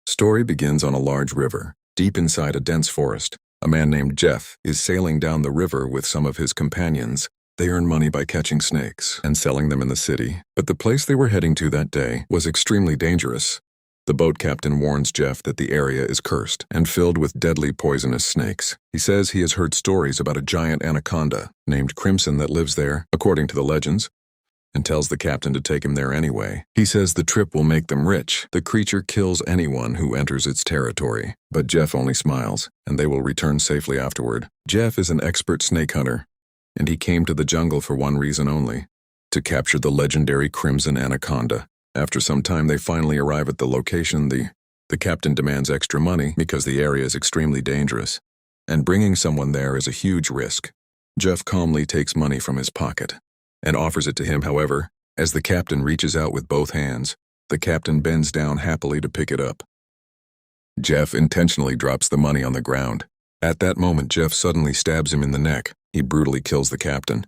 Story begins on a large river, deep inside a dense forest. A man named Jeff is sailing down the river with some of his companions. They earn money by catching snakes and selling them in the city. But the place they were heading to that day was extremely dangerous. The boat captain warns Jeff that the area is cursed and filled with deadly poisonous snakes. He says he has heard stories about a giant anaconda named Crimson that lives there, according to the legends, and tells the captain to take him there anyway. He says the trip will make them rich. The creature kills anyone who enters its territory. But Jeff only smiles, and they will return safely afterward. Jeff is an expert snake hunter, and he came to the jungle for one reason only: to capture the legendary Crimson Anaconda. After some time, they finally arrive at the location. The captain demands extra money because the area is extremely dangerous, and bringing someone there is a huge risk. Jeff calmly takes money from his pocket and offers it to him. However, as the captain reaches out with both hands, the captain bends down happily to pick it up. Jeff intentionally drops the money on the ground. At that moment, Jeff suddenly stabs him in the neck. He brutally kills the captain,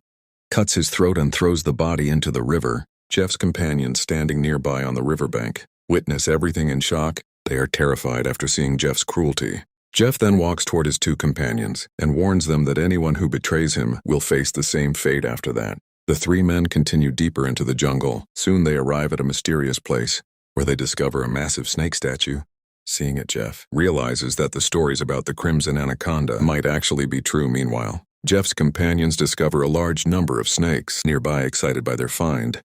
cuts his throat, and throws the body into the river. Jeff's companions, standing nearby on the riverbank, witness everything in shock. They are terrified after seeing Jeff's cruelty. Jeff then walks toward his two companions and warns them that anyone who betrays him will face the same fate after that. The three men continue deeper into the jungle. Soon they arrive at a mysterious place where they discover a massive snake statue. Seeing it, Jeff realizes that the stories about the Crimson Anaconda might actually be true. Meanwhile, Jeff's companions discover a large number of snakes nearby. Excited by their find,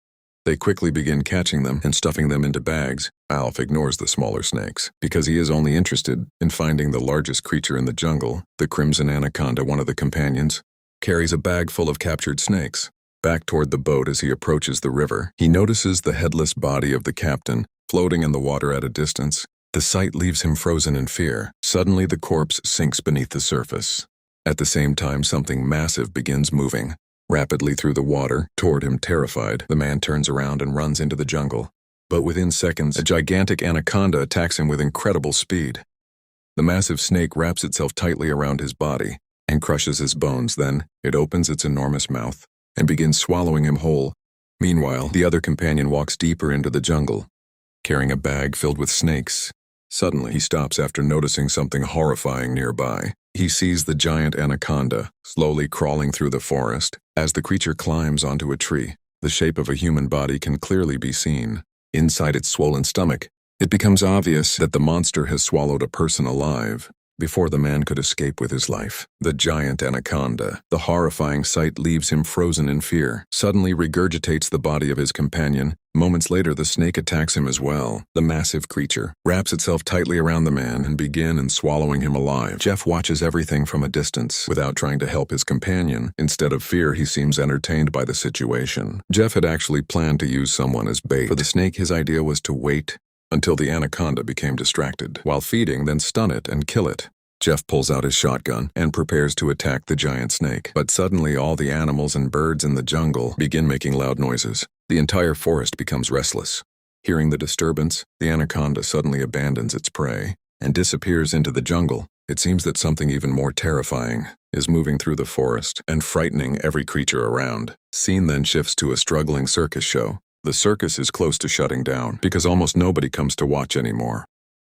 they quickly begin catching them and stuffing them into bags. Alf ignores the smaller snakes because he is only interested in finding the largest creature in the jungle. The Crimson Anaconda, one of the companions, carries a bag full of captured snakes back toward the boat. As he approaches the river, he notices the headless body of the captain floating in the water at a distance. The sight leaves him frozen in fear. Suddenly, the corpse sinks beneath the surface. At the same time, something massive begins moving rapidly through the water toward him. Terrified, the man turns around and runs into the jungle. But within seconds, a gigantic anaconda attacks him with incredible speed. The massive snake wraps itself tightly around his body and crushes his bones. Then, it opens its enormous mouth and begins swallowing him whole. Meanwhile, the other companion walks deeper into the jungle, carrying a bag filled with snakes. Suddenly, he stops after noticing something horrifying nearby. He sees the giant anaconda slowly crawling through the forest. As the creature climbs onto a tree, the shape of a human body can clearly be seen. Inside its swollen stomach, it becomes obvious that the monster has swallowed a person alive before the man could escape with his life. The giant anaconda, the horrifying sight leaves him frozen in fear, suddenly regurgitates the body of his companion. Moments later, the snake attacks him as well. The massive creature wraps itself tightly around the man and begins swallowing him alive. Jeff watches everything from a distance without trying to help his companion. Instead of fear, he seems entertained by the situation. Jeff had actually planned to use someone as bait for the snake. His idea was to wait until the anaconda became distracted while feeding, then stun it and kill it. Jeff pulls out his shotgun and prepares to attack the giant snake. But suddenly, all the animals and birds in the jungle begin making loud noises. The entire forest becomes restless. Hearing the disturbance, the anaconda suddenly abandons its prey and disappears into the jungle. It seems that something even more terrifying is moving through the forest and frightening every creature around. Scene then shifts to a struggling circus show. The circus is close to shutting down because almost nobody comes to watch anymore.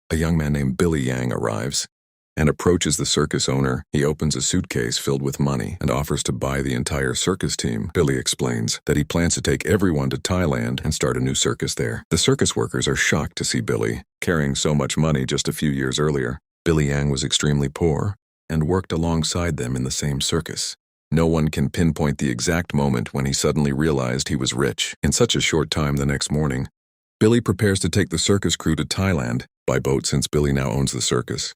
A young man named Billy Yang arrives and approaches the circus owner. He opens a suitcase filled with money and offers to buy the entire circus team. Billy explains that he plans to take everyone to Thailand and start a new circus there. The circus workers are shocked to see Billy carrying so much money. Just a few years earlier, Billy Yang was extremely poor and worked alongside them in the same circus. No one can pinpoint the exact moment when he suddenly realized he was rich. In such a short time, the next morning, Billy prepares to take the circus crew to Thailand by boat since Billy now owns the circus.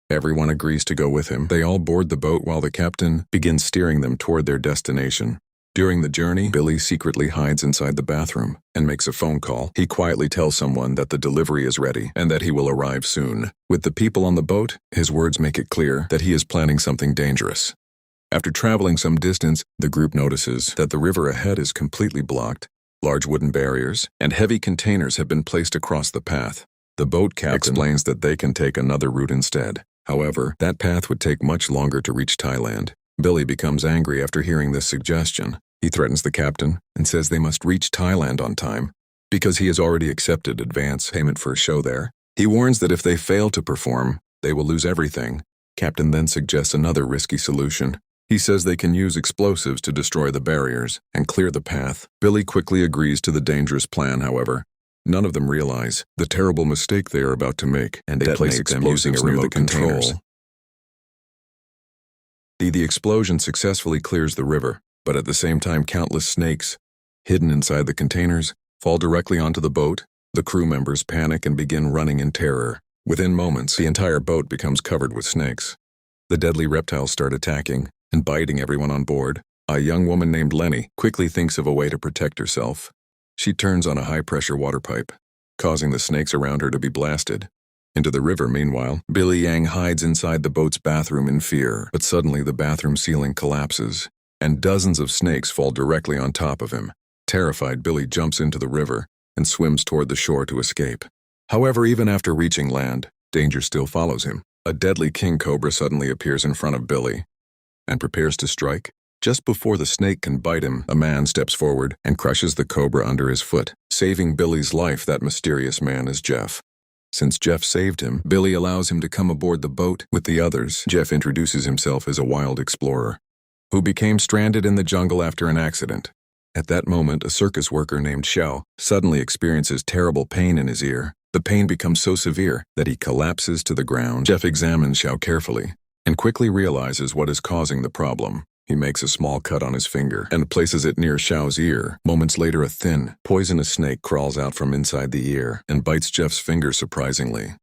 Everyone agrees to go with him. They all board the boat while the captain begins steering them toward their destination. During the journey, Billy secretly hides inside the bathroom and makes a phone call. He quietly tells someone that the delivery is ready and that he will arrive soon. With the people on the boat, his words make it clear that he is planning something dangerous. After traveling some distance, the group notices that the river ahead is completely blocked. Large wooden barriers and heavy containers have been placed across the path. The boat captain explains that they can take another route instead. However, that path would take much longer to reach Thailand. Billy becomes angry after hearing this suggestion. He threatens the captain and says they must reach Thailand on time because he has already accepted advance payment for a show there. He warns that if they fail to perform, they will lose everything. Captain then suggests another risky solution. He says they can use explosives to destroy the barriers and clear the path. Billy quickly agrees to the dangerous plan, however. None of them realize the terrible mistake they are about to make, and they place explosives near the containers. The explosion successfully clears the river, but at the same time countless snakes, hidden inside the containers, fall directly onto the boat. The crew members panic and begin running in terror. Within moments, the entire boat becomes covered with snakes. The deadly reptiles start attacking and biting everyone on board. A young woman named Lenny quickly thinks of a way to protect herself. She turns on a high-pressure water pipe, causing the snakes around her to be blasted. Into the river, meanwhile, Billy Yang hides inside the boat's bathroom in fear, but suddenly the bathroom ceiling collapses, and dozens of snakes fall directly on top of him. Terrified, Billy jumps into the river and swims toward the shore to escape. However, even after reaching land, danger still follows him. A deadly king cobra suddenly appears in front of Billy and prepares to strike. Just before the snake can bite him, a man steps forward and crushes the cobra under his foot, saving Billy's life. That mysterious man is Jeff. Since Jeff saved him, Billy allows him to come aboard the boat with the others. Jeff introduces himself as a wild explorer who became stranded in the jungle after an accident. At that moment, a circus worker named Xiao suddenly experiences terrible pain in his ear. The pain becomes so severe that he collapses to the ground. Jeff examines Xiao carefully and quickly realizes what is causing the problem. He makes a small cut on his finger and places it near Xiao's ear. Moments later, a thin, poisonous snake crawls out from inside the ear and bites Jeff's finger surprisingly.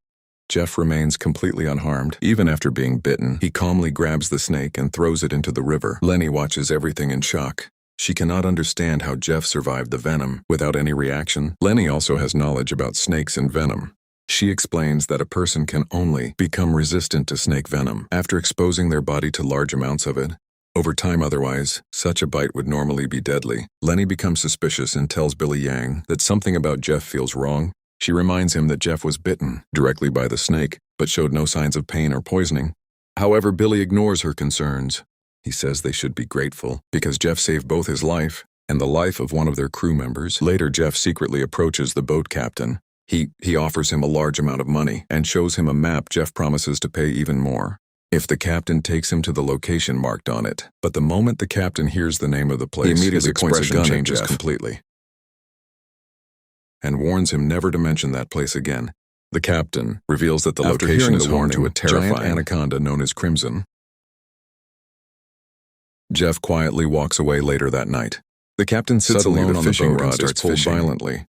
Jeff remains completely unharmed. Even after being bitten, he calmly grabs the snake and throws it into the river. Lenny watches everything in shock. She cannot understand how Jeff survived the venom without any reaction. Lenny also has knowledge about snakes and venom. She explains that a person can only become resistant to snake venom after exposing their body to large amounts of it. Over time, otherwise, such a bite would normally be deadly. Lenny becomes suspicious and tells Billy Yang that something about Jeff feels wrong. She reminds him that Jeff was bitten directly by the snake, but showed no signs of pain or poisoning. However, Billy ignores her concerns. He says they should be grateful because Jeff saved both his life and the life of one of their crew members. Later, Jeff secretly approaches the boat captain. He offers him a large amount of money and shows him a map. Jeff promises to pay even more if the captain takes him to the location marked on it. But the moment the captain hears the name of the place, his expression changes completely and warns him never to mention that place again. The captain reveals that the location is home to a giant anaconda known as Crimson. Jeff quietly walks away later that night. The captain sits alone on the boat and starts pulled violently.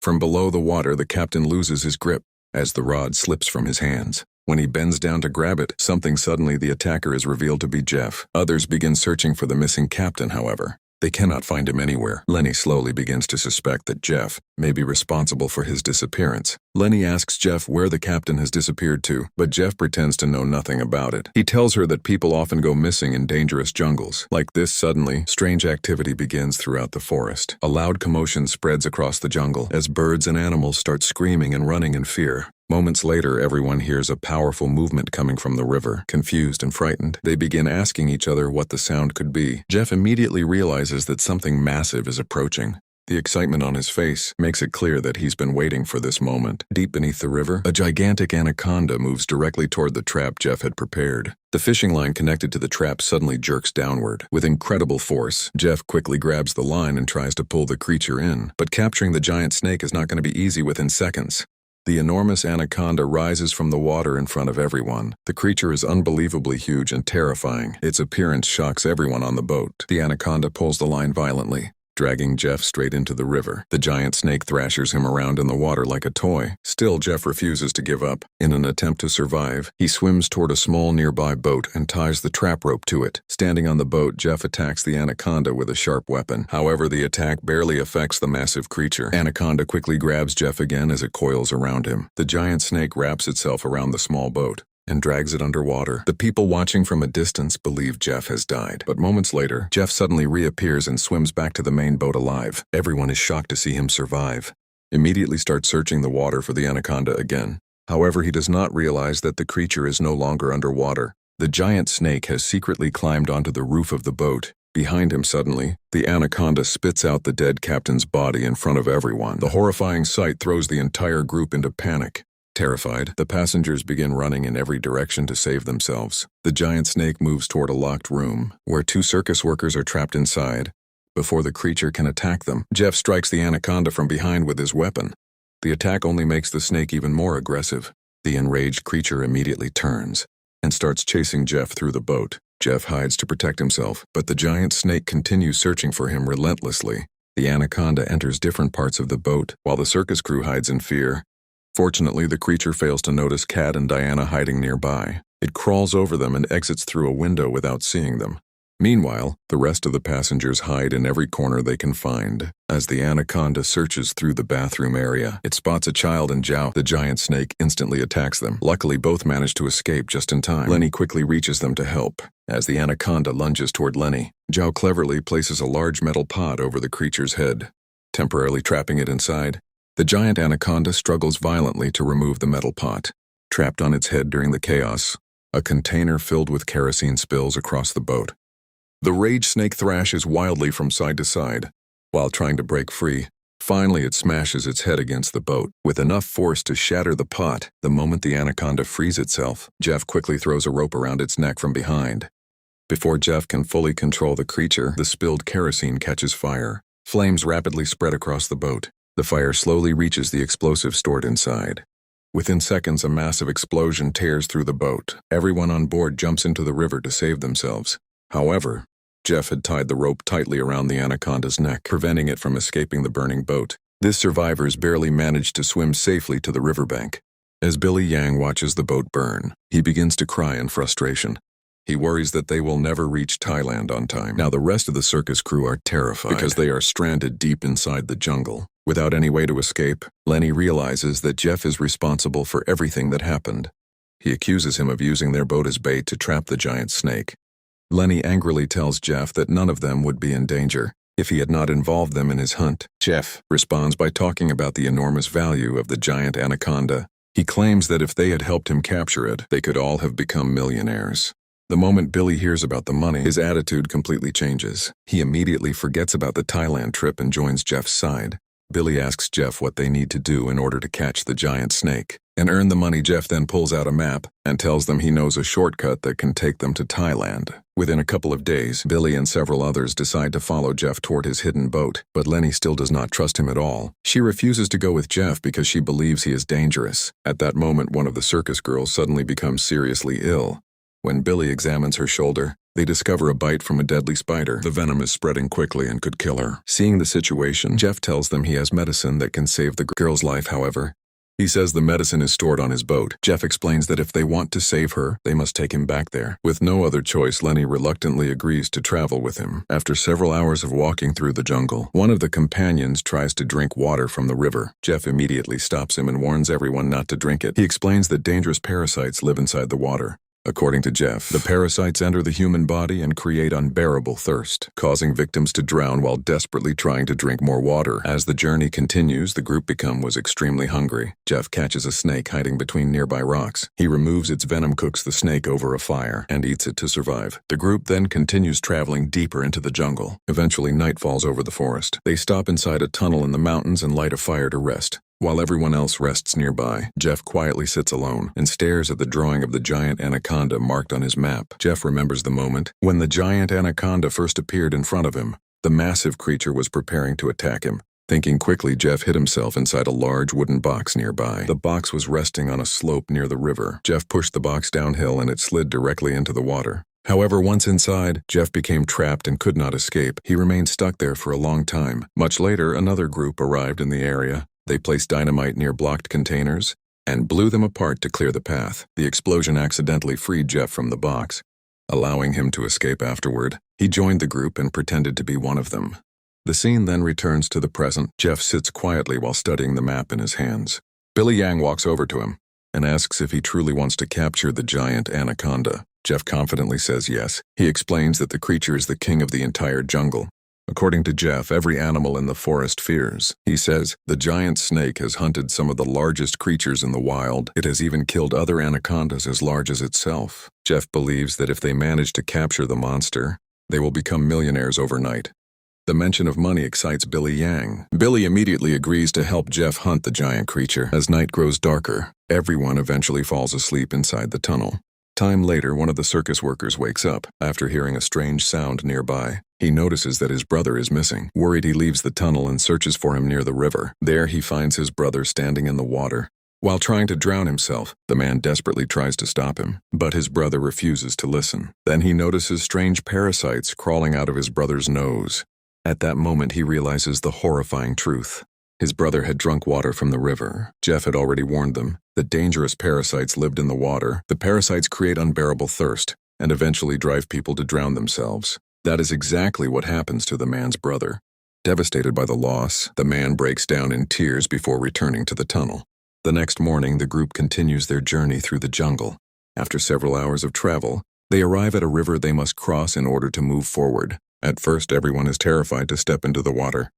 From below the water, the captain loses his grip as the rod slips from his hands. When he bends down to grab it, suddenly the attacker is revealed to be Jeff. Others begin searching for the missing captain, however. They cannot find him anywhere. Lenny slowly begins to suspect that Jeff may be responsible for his disappearance. Lenny asks Jeff where the captain has disappeared to, but Jeff pretends to know nothing about it. He tells her that people often go missing in dangerous jungles. Like this, suddenly, strange activity begins throughout the forest. A loud commotion spreads across the jungle as birds and animals start screaming and running in fear. Moments later, everyone hears a powerful movement coming from the river. Confused and frightened, they begin asking each other what the sound could be. Jeff immediately realizes that something massive is approaching. The excitement on his face makes it clear that he's been waiting for this moment. Deep beneath the river, a gigantic anaconda moves directly toward the trap Jeff had prepared. The fishing line connected to the trap suddenly jerks downward. With incredible force, Jeff quickly grabs the line and tries to pull the creature in. But capturing the giant snake is not going to be easy within seconds. The enormous anaconda rises from the water in front of everyone. The creature is unbelievably huge and terrifying. Its appearance shocks everyone on the boat. The anaconda pulls the line violently, dragging Jeff straight into the river. The giant snake thrashes him around in the water like a toy. Still, Jeff refuses to give up. In an attempt to survive, he swims toward a small nearby boat and ties the trap rope to it. Standing on the boat, Jeff attacks the anaconda with a sharp weapon. However, the attack barely affects the massive creature. Anaconda quickly grabs Jeff again as it coils around him. The giant snake wraps itself around the small boat and drags it underwater. The people watching from a distance believe Jeff has died. But moments later, Jeff suddenly reappears and swims back to the main boat alive. Everyone is shocked to see him survive. Immediately starts searching the water for the anaconda again. However, he does not realize that the creature is no longer underwater. The giant snake has secretly climbed onto the roof of the boat, Behind him suddenly, the anaconda spits out the dead captain's body in front of everyone. The horrifying sight throws the entire group into panic. Terrified, the passengers begin running in every direction to save themselves. The giant snake moves toward a locked room, where 2 circus workers are trapped inside. Before the creature can attack them, Jeff strikes the anaconda from behind with his weapon. The attack only makes the snake even more aggressive. The enraged creature immediately turns and starts chasing Jeff through the boat. Jeff hides to protect himself, but the giant snake continues searching for him relentlessly. The anaconda enters different parts of the boat, while the circus crew hides in fear. Fortunately, the creature fails to notice Kat and Diana hiding nearby. It crawls over them and exits through a window without seeing them. Meanwhile, the rest of the passengers hide in every corner they can find. As the anaconda searches through the bathroom area, it spots a child and Zhao. The giant snake instantly attacks them. Luckily, both manage to escape just in time. Lenny quickly reaches them to help. As the anaconda lunges toward Lenny, Zhao cleverly places a large metal pod over the creature's head, temporarily trapping it inside. The giant anaconda struggles violently to remove the metal pot. Trapped on its head during the chaos, a container filled with kerosene spills across the boat. The rage snake thrashes wildly from side to side, while trying to break free. Finally, it smashes its head against the boat, with enough force to shatter the pot. The moment the anaconda frees itself, Jeff quickly throws a rope around its neck from behind. Before Jeff can fully control the creature, the spilled kerosene catches fire. Flames rapidly spread across the boat. The fire slowly reaches the explosive stored inside. Within seconds, a massive explosion tears through the boat. Everyone on board jumps into the river to save themselves. However, Jeff had tied the rope tightly around the anaconda's neck, preventing it from escaping the burning boat. This survivors barely managed to swim safely to the riverbank. As Billy Yang watches the boat burn, he begins to cry in frustration. He worries that they will never reach Thailand on time. Now the rest of the circus crew are terrified because they are stranded deep inside the jungle. Without any way to escape, Lenny realizes that Jeff is responsible for everything that happened. He accuses him of using their boat as bait to trap the giant snake. Lenny angrily tells Jeff that none of them would be in danger if he had not involved them in his hunt. Jeff responds by talking about the enormous value of the giant anaconda. He claims that if they had helped him capture it, they could all have become millionaires. The moment Billy hears about the money, his attitude completely changes. He immediately forgets about the Thailand trip and joins Jeff's side. Billy asks Jeff what they need to do in order to catch the giant snake and earn the money. Jeff then pulls out a map and tells them he knows a shortcut that can take them to Thailand. Within a couple of days, Billy and several others decide to follow Jeff toward his hidden boat, but Lenny still does not trust him at all. She refuses to go with Jeff because she believes he is dangerous. At that moment, one of the circus girls suddenly becomes seriously ill. When Billy examines her shoulder, they discover a bite from a deadly spider. The venom is spreading quickly and could kill her. Seeing the situation, Jeff tells them he has medicine that can save the girl's life. However, he says the medicine is stored on his boat. Jeff explains that if they want to save her, they must take him back there. With no other choice, Lenny reluctantly agrees to travel with him. After several hours of walking through the jungle, one of the companions tries to drink water from the river. Jeff immediately stops him and warns everyone not to drink it. He explains that dangerous parasites live inside the water. According to Jeff, the parasites enter the human body and create unbearable thirst, causing victims to drown while desperately trying to drink more water. As the journey continues, the group was extremely hungry. Jeff catches a snake hiding between nearby rocks. He removes its venom, cooks the snake over a fire, and eats it to survive. The group then continues traveling deeper into the jungle. Eventually, night falls over the forest. They stop inside a tunnel in the mountains and light a fire to rest. While everyone else rests nearby, Jeff quietly sits alone and stares at the drawing of the giant anaconda marked on his map. Jeff remembers the moment when the giant anaconda first appeared in front of him. The massive creature was preparing to attack him. Thinking quickly, Jeff hid himself inside a large wooden box nearby. The box was resting on a slope near the river. Jeff pushed the box downhill and it slid directly into the water. However, once inside, Jeff became trapped and could not escape. He remained stuck there for a long time. Much later, another group arrived in the area. They placed dynamite near blocked containers and blew them apart to clear the path. The explosion accidentally freed Jeff from the box, allowing him to escape afterward. He joined the group and pretended to be one of them. The scene then returns to the present. Jeff sits quietly while studying the map in his hands. Billy Yang walks over to him and asks if he truly wants to capture the giant anaconda. Jeff confidently says yes. He explains that the creature is the king of the entire jungle. According to Jeff, every animal in the forest fears. He says, the giant snake has hunted some of the largest creatures in the wild. It has even killed other anacondas as large as itself. Jeff believes that if they manage to capture the monster, They will become millionaires overnight. The mention of money excites Billy Yang. Billy immediately agrees to help Jeff hunt the giant creature. As night grows darker, everyone eventually falls asleep inside the tunnel. Time later, one of the circus workers wakes up after hearing a strange sound nearby. He notices that his brother is missing. Worried, he leaves the tunnel and searches for him near the river. There, he finds his brother standing in the water. While trying to drown himself, the man desperately tries to stop him, but his brother refuses to listen. Then he notices strange parasites crawling out of his brother's nose. At that moment, he realizes the horrifying truth. His brother had drunk water from the river. Jeff had already warned them that dangerous parasites lived in the water. The parasites create unbearable thirst and eventually drive people to drown themselves. That is exactly what happens to the man's brother. Devastated by the loss, the man breaks down in tears before returning to the tunnel. The next morning, the group continues their journey through the jungle. After several hours of travel, they arrive at a river they must cross in order to move forward. At first, everyone is terrified to step into the water.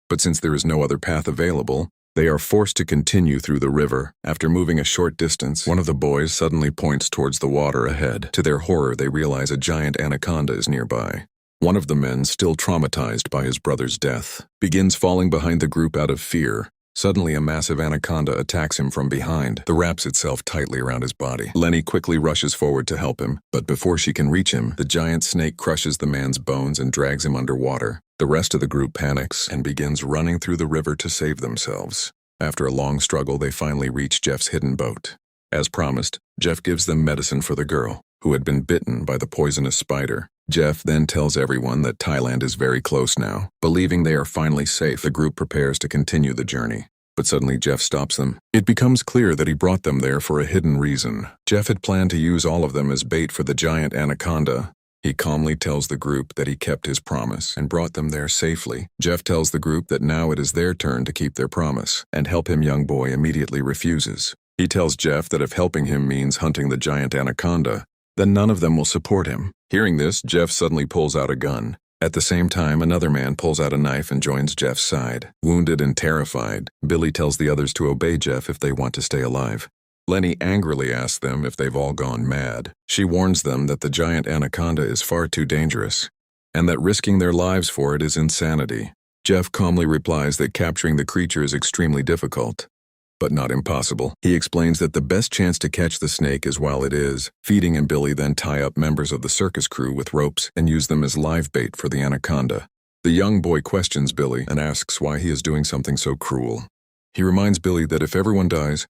But since there is no other path available, they are forced to continue through the river. After moving a short distance, one of the boys suddenly points towards the water ahead. To their horror, they realize a giant anaconda is nearby. One of the men, still traumatized by his brother's death, begins falling behind the group out of fear. Suddenly, a massive anaconda attacks him from behind. It wraps itself tightly around his body. Lenny quickly rushes forward to help him, but before she can reach him, the giant snake crushes the man's bones and drags him underwater. The rest of the group panics and begins running through the river to save themselves. After a long struggle, they finally reach Jeff's hidden boat. As promised, Jeff gives them medicine for the girl, who had been bitten by the poisonous spider. Jeff then tells everyone that Thailand is very close now. Believing they are finally safe, the group prepares to continue the journey. But suddenly Jeff stops them. It becomes clear that he brought them there for a hidden reason. Jeff had planned to use all of them as bait for the giant anaconda. He calmly tells the group that he kept his promise and brought them there safely. Jeff tells the group that now it is their turn to keep their promise, and help him young boy immediately refuses. He tells Jeff that if helping him means hunting the giant anaconda, then none of them will support him. Hearing this, Jeff suddenly pulls out a gun. At the same time, another man pulls out a knife and joins Jeff's side. Wounded and terrified, Billy tells the others to obey Jeff if they want to stay alive. Lenny angrily asks them if they've all gone mad. She warns them that the giant anaconda is far too dangerous, and that risking their lives for it is insanity. Jeff calmly replies that capturing the creature is extremely difficult, but not impossible. He explains that the best chance to catch the snake is while it is feeding, and Billy then tie up members of the circus crew with ropes and use them as live bait for the anaconda. The young boy questions Billy and asks why he is doing something so cruel. He reminds Billy that if everyone dies,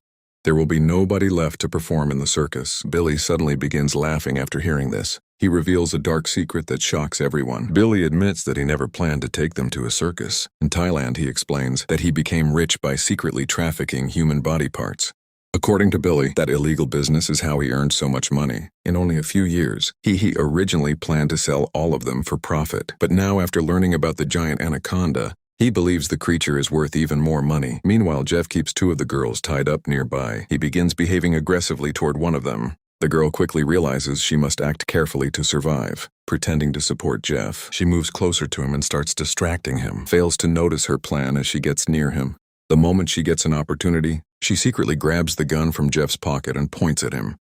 there will be nobody left to perform in the circus. Billy suddenly begins laughing after hearing this. He reveals a dark secret that shocks everyone. Billy admits that he never planned to take them to a circus. In Thailand, he explains that he became rich by secretly trafficking human body parts. According to Billy, that illegal business is how he earned so much money. In only a few years, he originally planned to sell all of them for profit. But now, after learning about the giant anaconda, he believes the creature is worth even more money. Meanwhile, Jeff keeps two of the girls tied up nearby. He begins behaving aggressively toward one of them. The girl quickly realizes she must act carefully to survive. Pretending to support Jeff, she moves closer to him and starts distracting him, fails to notice her plan as she gets near him. The moment she gets an opportunity, she secretly grabs the gun from Jeff's pocket and points at him.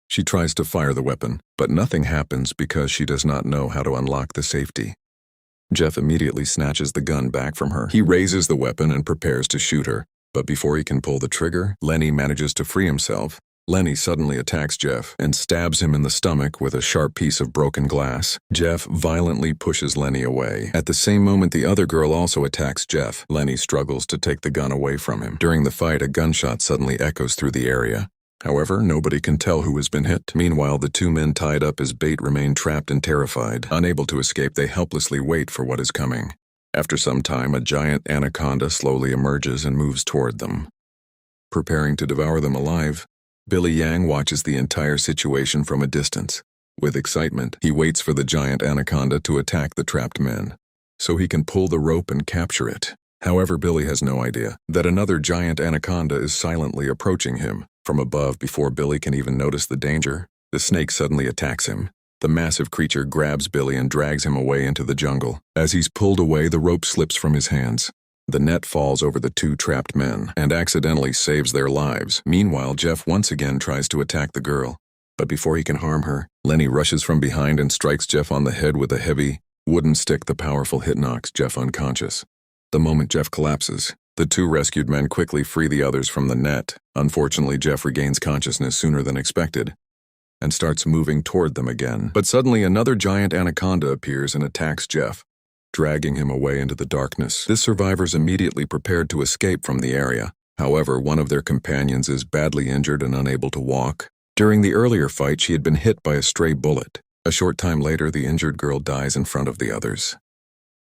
She tries to fire the weapon, but nothing happens because she does not know how to unlock the safety. Jeff immediately snatches the gun back from her. He raises the weapon and prepares to shoot her, but before he can pull the trigger, Lenny manages to free himself. Lenny suddenly attacks Jeff and stabs him in the stomach with a sharp piece of broken glass. Jeff violently pushes Lenny away. At the same moment, the other girl also attacks Jeff. Lenny struggles to take the gun away from him. During the fight, a gunshot suddenly echoes through the area. However, nobody can tell who has been hit. Meanwhile, the two men tied up as bait remain trapped and terrified. Unable to escape, they helplessly wait for what is coming. After some time, a giant anaconda slowly emerges and moves toward them. Preparing to devour them alive, Billy Yang watches the entire situation from a distance. With excitement, he waits for the giant anaconda to attack the trapped men, so he can pull the rope and capture it. However, Billy has no idea that another giant anaconda is silently approaching him. From above, before Billy can even notice the danger, the snake suddenly attacks him. The massive creature grabs Billy and drags him away into the jungle. As he's pulled away, the rope slips from his hands. The net falls over the two trapped men and accidentally saves their lives. Meanwhile, Jeff once again tries to attack the girl. But before he can harm her, Lenny rushes from behind and strikes Jeff on the head with a heavy, wooden stick. The powerful hit knocks Jeff unconscious. The moment Jeff collapses, the two rescued men quickly free the others from the net. Unfortunately, Jeff regains consciousness sooner than expected and starts moving toward them again. But suddenly another giant anaconda appears and attacks Jeff, dragging him away into the darkness. The survivors immediately prepared to escape from the area. However, one of their companions is badly injured and unable to walk. During the earlier fight, she had been hit by a stray bullet. A short time later, the injured girl dies in front of the others.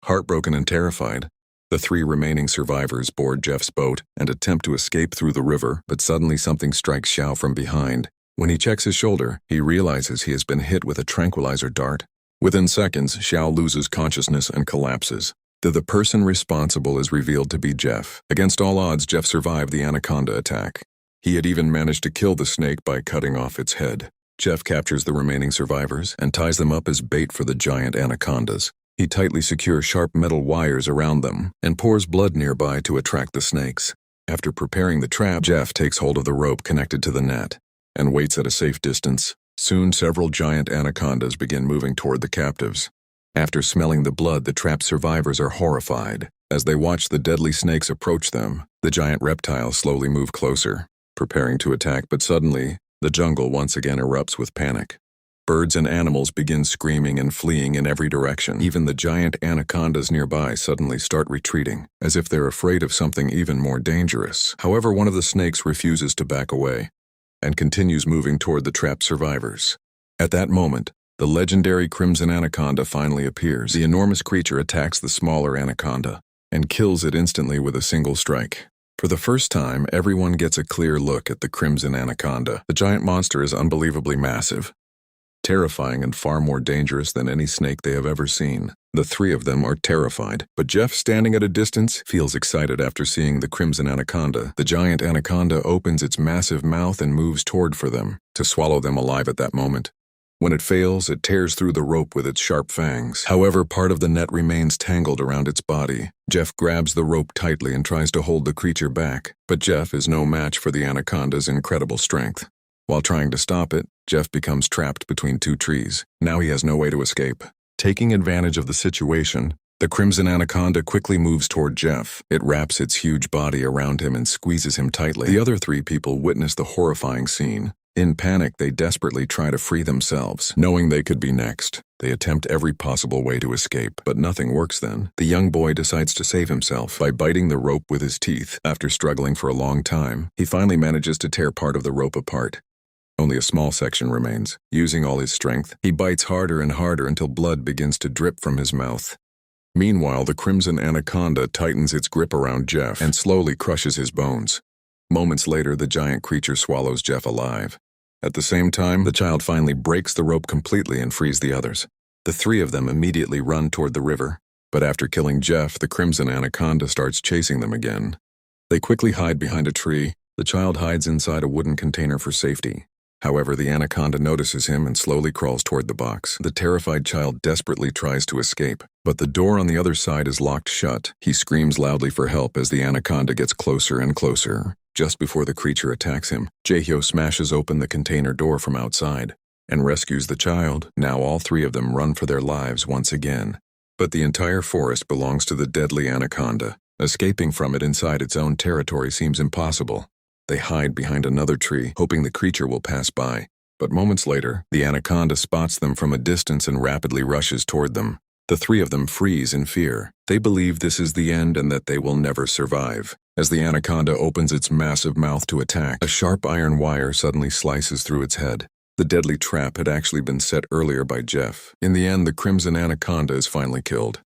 Heartbroken and terrified, the three remaining survivors board Jeff's boat and attempt to escape through the river, but suddenly something strikes Xiao from behind. When he checks his shoulder, he realizes he has been hit with a tranquilizer dart. Within seconds, Xiao loses consciousness and collapses. The person responsible is revealed to be Jeff. Against all odds, Jeff survived the anaconda attack. He had even managed to kill the snake by cutting off its head. Jeff captures the remaining survivors and ties them up as bait for the giant anacondas. He tightly secures sharp metal wires around them and pours blood nearby to attract the snakes. After preparing the trap, Jeff takes hold of the rope connected to the net and waits at a safe distance. Soon, several giant anacondas begin moving toward the captives. After smelling the blood, the trapped survivors are horrified. As they watch the deadly snakes approach them, the giant reptiles slowly move closer, preparing to attack, but suddenly, the jungle once again erupts with panic. Birds and animals begin screaming and fleeing in every direction. Even the giant anacondas nearby suddenly start retreating, as if they're afraid of something even more dangerous. However, one of the snakes refuses to back away and continues moving toward the trapped survivors. At that moment, the legendary Crimson Anaconda finally appears. The enormous creature attacks the smaller anaconda and kills it instantly with a single strike. For the first time, everyone gets a clear look at the Crimson Anaconda. The giant monster is unbelievably massive, terrifying, and far more dangerous than any snake they have ever seen. The three of them are terrified, but Jeff, standing at a distance, feels excited after seeing the Crimson Anaconda. The giant anaconda opens its massive mouth and moves toward for them, to swallow them alive at that moment. When it fails, it tears through the rope with its sharp fangs. However, part of the net remains tangled around its body. Jeff grabs the rope tightly and tries to hold the creature back, but Jeff is no match for the anaconda's incredible strength. While trying to stop it, Jeff becomes trapped between two trees. Now he has no way to escape. Taking advantage of the situation, the Crimson Anaconda quickly moves toward Jeff. It wraps its huge body around him and squeezes him tightly. The other three people witness the horrifying scene. In panic, they desperately try to free themselves. Knowing they could be next, they attempt every possible way to escape, but nothing works then. The young boy decides to save himself by biting the rope with his teeth. After struggling for a long time, he finally manages to tear part of the rope apart. Only a small section remains. Using all his strength, he bites harder and harder until blood begins to drip from his mouth. Meanwhile, the Crimson Anaconda tightens its grip around Jeff and slowly crushes his bones. Moments later, the giant creature swallows Jeff alive. At the same time, the child finally breaks the rope completely and frees the others. The three of them immediately run toward the river, but after killing Jeff, the Crimson Anaconda starts chasing them again. They quickly hide behind a tree. The child hides inside a wooden container for safety. However, the anaconda notices him and slowly crawls toward the box. The terrified child desperately tries to escape, but the door on the other side is locked shut. He screams loudly for help as the anaconda gets closer and closer. Just before the creature attacks him, Jaehyo smashes open the container door from outside and rescues the child. Now all three of them run for their lives once again. But the entire forest belongs to the deadly anaconda. Escaping from it inside its own territory seems impossible. They hide behind another tree, hoping the creature will pass by. But moments later, the anaconda spots them from a distance and rapidly rushes toward them. The three of them freeze in fear. They believe this is the end and that they will never survive. As the anaconda opens its massive mouth to attack, a sharp iron wire suddenly slices through its head. The deadly trap had actually been set earlier by Jeff. In the end, the Crimson Anaconda is finally killed.